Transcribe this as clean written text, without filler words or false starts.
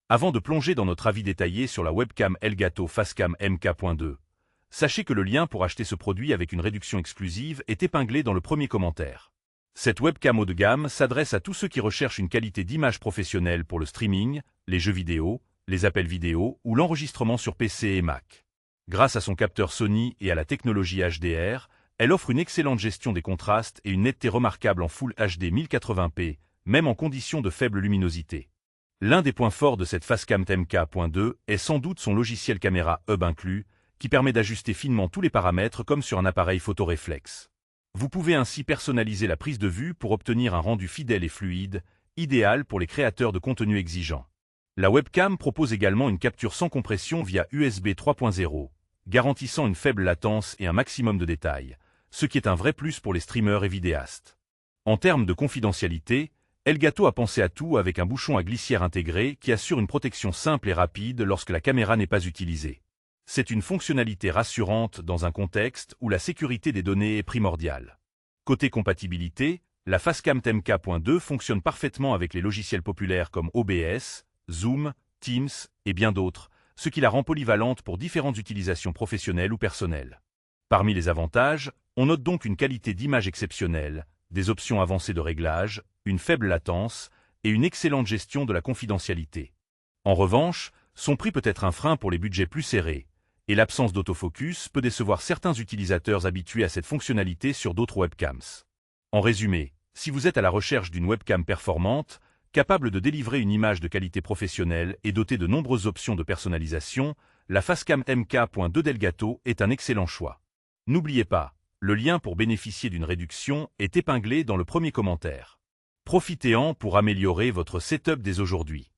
Avant de plonger dans notre avis détaillé sur la webcam Elgato Facecam MK.2, sachez que le lien pour acheter ce produit avec une réduction exclusive est épinglé dans le premier commentaire. Cette webcam haut de gamme s'adresse à tous ceux qui recherchent une qualité d'image professionnelle pour le streaming, les jeux vidéo, les appels vidéo ou l'enregistrement sur PC et Mac. Grâce à son capteur Sony et à la technologie HDR, elle offre une excellente gestion des contrastes et une netteté remarquable en Full HD 1080p, même en conditions de faible luminosité. L'un des points forts de cette Facecam MK.2 est sans doute son logiciel caméra hub inclus, qui permet d'ajuster finement tous les paramètres comme sur un appareil photoréflexe. Vous pouvez ainsi personnaliser la prise de vue pour obtenir un rendu fidèle et fluide, idéal pour les créateurs de contenu exigeants. La webcam propose également une capture sans compression via USB 3.0, garantissant une faible latence et un maximum de détails, ce qui est un vrai plus pour les streamers et vidéastes. En termes de confidentialité, Elgato a pensé à tout avec un bouchon à glissière intégré qui assure une protection simple et rapide lorsque la caméra n'est pas utilisée. C'est une fonctionnalité rassurante dans un contexte où la sécurité des données est primordiale. Côté compatibilité, la Facecam MK.2 fonctionne parfaitement avec les logiciels populaires comme OBS, Zoom, Teams et bien d'autres, ce qui la rend polyvalente pour différentes utilisations professionnelles ou personnelles. Parmi les avantages, on note donc une qualité d'image exceptionnelle, des options avancées de réglage, une faible latence et une excellente gestion de la confidentialité. En revanche, son prix peut être un frein pour les budgets plus serrés, et l'absence d'autofocus peut décevoir certains utilisateurs habitués à cette fonctionnalité sur d'autres webcams. En résumé, si vous êtes à la recherche d'une webcam performante, capable de délivrer une image de qualité professionnelle et dotée de nombreuses options de personnalisation, la Facecam MK.2 d'Elgato est un excellent choix. N'oubliez pas, le lien pour bénéficier d'une réduction est épinglé dans le premier commentaire. Profitez-en pour améliorer votre setup dès aujourd'hui.